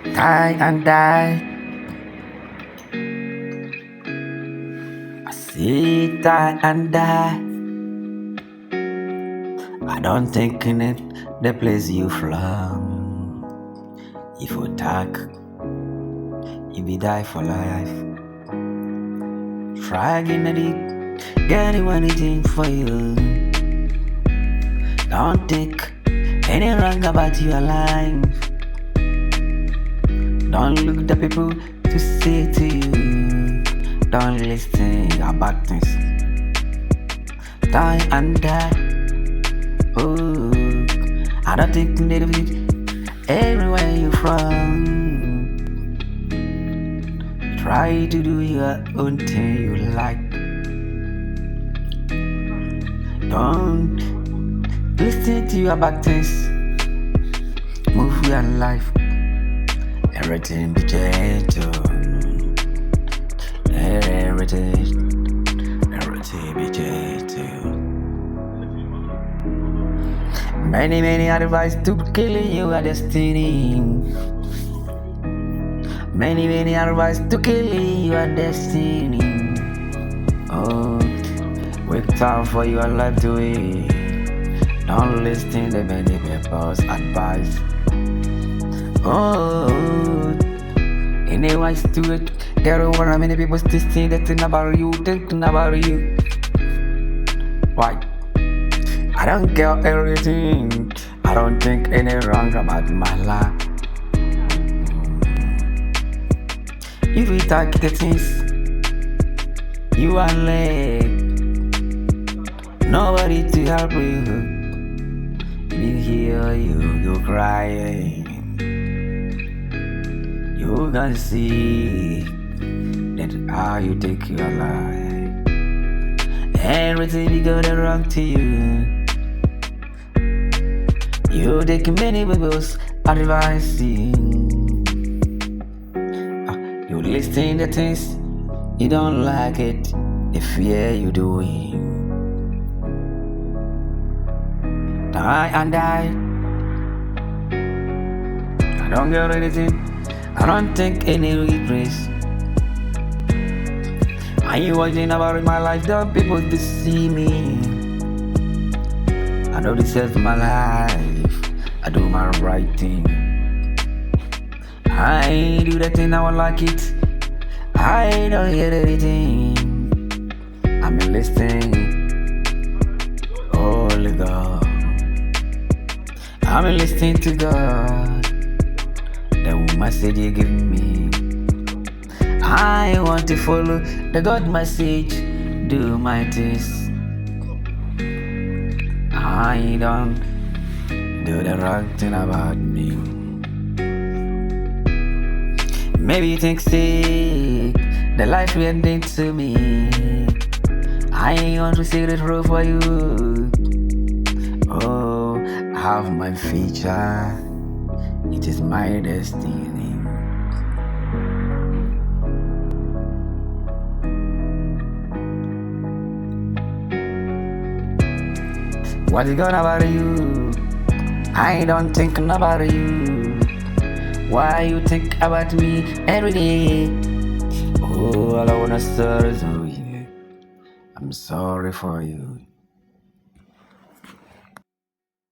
Die and die. I see die and die. I don't think in it the place you from. If you attack, you be die for life. Try again at it, get anything for you. Don't think any wrong about your life. Don't look the people to say to you. Don't listen about things. Die and die. Oh, I don't think need it everywhere you from. Try to do your own thing you like. Don't listen to your bad things. Move your life. Everything be gentle. Everything be gentle. Many advice to killing your destiny. Many advice to killing your destiny. Oh, wake time for your life to it. Don't listen to many people's advice. Oh, anyways to it. There are many people still thinking about you, Why? I don't care everything. I don't think any wrong about my life. If you take the things you are late, nobody to help you. You hear you crying. You can see that how you take your life. Everything you got wrong to you. You take many people's advice. You listen to things you don't like it. The fear you doing. Die and die. I don't get anything. I don't think any regrets. Are you watching about my life? Don't people to see me. I know this is my life. I do my right thing. I do the thing I would like it. I don't hear anything. I'm listening. Holy God. I'm listening to God. The message you give me. I want to follow the God message. Do my things. I don't do the wrong thing about me. Maybe you think sick, the life you ended to me. I want to see the truth for you. Oh, I have my future. It is my destiny. What is going about you? I don't think about you. Why you think about me every day? Oh, all I wanna say is, oh yeah, I'm sorry for you.